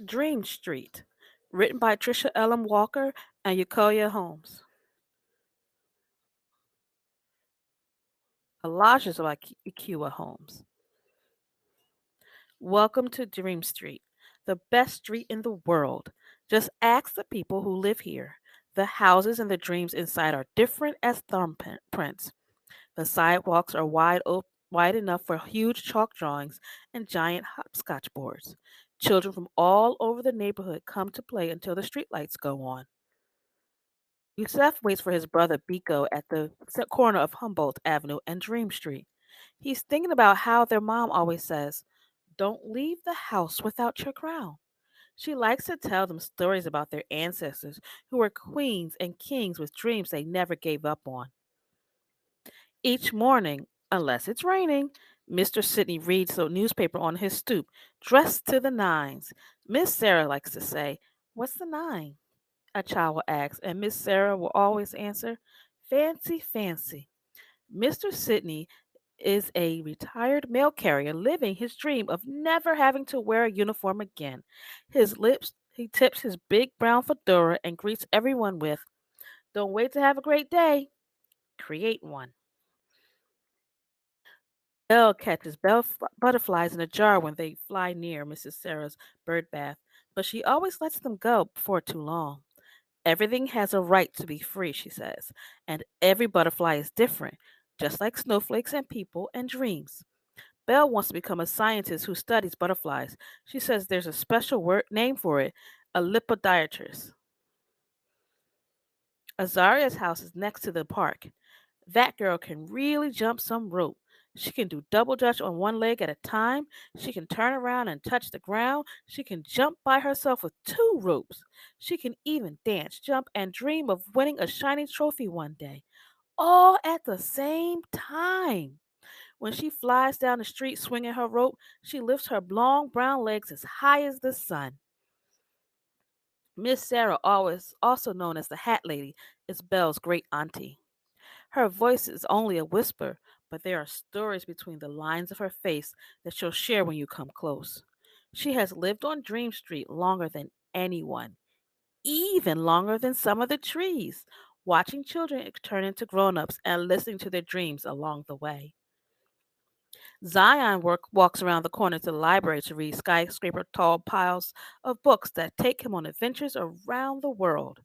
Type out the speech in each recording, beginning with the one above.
Dream Street, written by Trisha Ellen Walker and Yukoya Holmes. Collages by Ikiwa Holmes. Welcome to Dream Street, the best street in the world. Just ask the people who live here. The houses and the dreams inside are different as thumbprints. The sidewalks are wide enough for huge chalk drawings and giant hopscotch boards. Children from all over the neighborhood come to play until the streetlights go on. Yusef waits for his brother Biko at the corner of Humboldt Avenue and Dream Street. He's thinking about how their mom always says, "Don't leave the house without your crown." She likes to tell them stories about their ancestors who were queens and kings with dreams they never gave up on. Each morning, unless it's raining, Mr. Sidney reads the newspaper on his stoop, dressed to the nines. Miss Sarah likes to say, "What's the nine?" a child will ask, and Miss Sarah will always answer, "Fancy, fancy." Mr. Sidney is a retired mail carrier living his dream of never having to wear a uniform again. He tips his big brown fedora and greets everyone with, "Don't wait to have a great day. Create one." Belle catches butterflies in a jar when they fly near Mrs. Sarah's bird bath, but she always lets them go before too long. "Everything has a right to be free," she says, "and every butterfly is different, just like snowflakes and people and dreams." Belle wants to become a scientist who studies butterflies. She says there's a special name for it, a lepidopterist. Azaria's house is next to the park. That girl can really jump some rope. She can do double dutch on one leg at a time. She can turn around and touch the ground. She can jump by herself with two ropes. She can even dance, jump, and dream of winning a shiny trophy one day, all at the same time. When she flies down the street swinging her rope, she lifts her long brown legs as high as the sun. Miss Sarah, always also known as the Hat Lady, is Belle's great auntie. Her voice is only a whisper, but there are stories between the lines of her face that she'll share when you come close. She has lived on Dream Street longer than anyone, even longer than some of the trees, watching children turn into grown-ups and listening to their dreams along the way. Zion walks around the corner to the library to read skyscraper tall piles of books that take him on adventures around the world.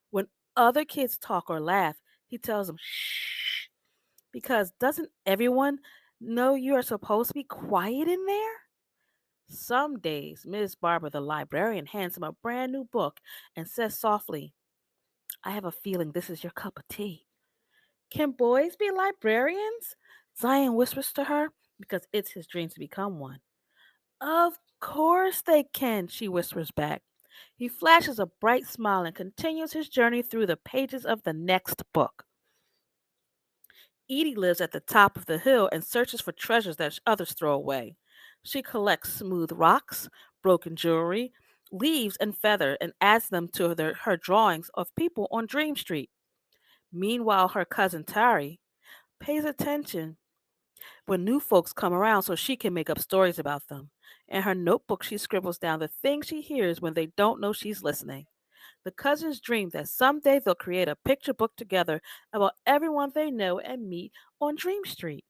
When other kids talk or laugh, he tells them, "Shh," because doesn't everyone know you are supposed to be quiet in there? Some days, Miss Barber, the librarian, hands him a brand new book and says softly, "I have a feeling this is your cup of tea." "Can boys be librarians?" Zion whispers to her, because it's his dream to become one. "Of course they can," she whispers back. He flashes a bright smile and continues his journey through the pages of the next book. Edie lives at the top of the hill and searches for treasures that others throw away. She collects smooth rocks, broken jewelry, leaves, and feather and adds them to her drawings of people on Dream Street. Meanwhile, her cousin Tari pays attention when new folks come around so she can make up stories about them. In her notebook, she scribbles down the things she hears when they don't know she's listening. The cousins dream that someday they'll create a picture book together about everyone they know and meet on Dream Street.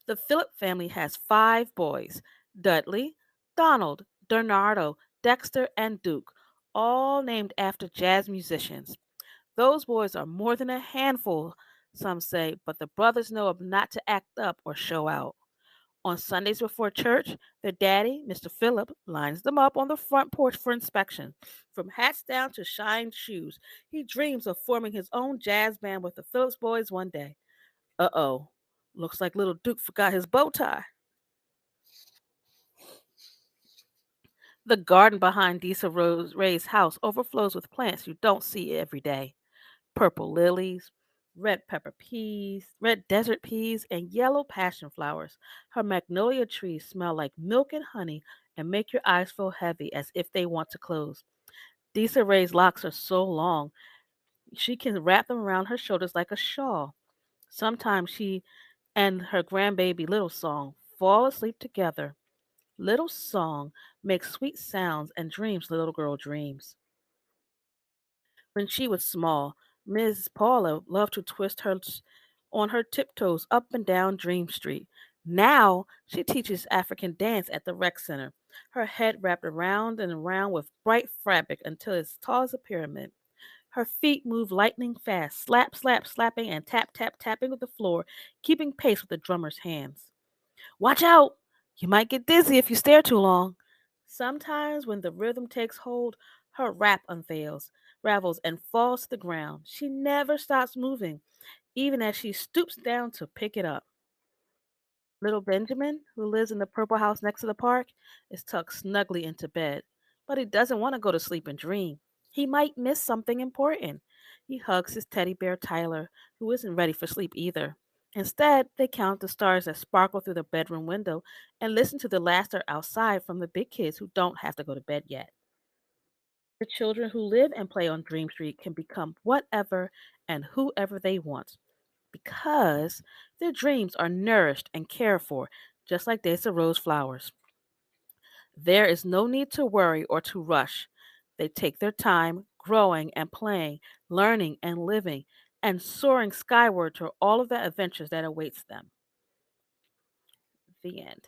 The Phillip family has five boys: Dudley, Donald, Bernardo, Dexter, and Duke, all named after jazz musicians. Those boys are more than a handful, some say, but the brothers know not to act up or show out. On Sundays before church, their daddy, Mr. Phillip, lines them up on the front porch for inspection. From hats down to shined shoes, he dreams of forming his own jazz band with the Phillips boys one day. Uh-oh, looks like little Duke forgot his bow tie. The garden behind Disa Ray's house overflows with plants you don't see every day: purple lilies, red desert peas, and yellow passion flowers. Her magnolia trees smell like milk and honey and make your eyes feel heavy as if they want to close. Disa Ray's locks are so long, she can wrap them around her shoulders like a shawl. Sometimes she and her grandbaby Little Song fall asleep together. Little song makes sweet sounds and dreams little girl dreams. When she was small, Miss Paula loved to twist on her tiptoes up and down Dream Street. Now she teaches African dance at the rec center, her head wrapped around and around with bright fabric until it's tall as a pyramid. Her feet move lightning fast, slap, slap, slapping, and tap, tap, tapping with the floor, keeping pace with the drummer's hands. Watch out! You might get dizzy if you stare too long. Sometimes, when the rhythm takes hold, her wrap unveils, ravels, and falls to the ground. She never stops moving, even as she stoops down to pick it up. Little Benjamin, who lives in the purple house next to the park, is tucked snugly into bed. But he doesn't want to go to sleep and dream. He might miss something important. He hugs his teddy bear Tyler, who isn't ready for sleep either. Instead, they count the stars that sparkle through the bedroom window and listen to the laughter outside from the big kids who don't have to go to bed yet. The children who live and play on Dream Street can become whatever and whoever they want because their dreams are nourished and cared for, just like Desa Rose flowers. There is no need to worry or to rush. They take their time growing and playing, learning and living, and soaring skyward to all of the adventures that awaits them. The end.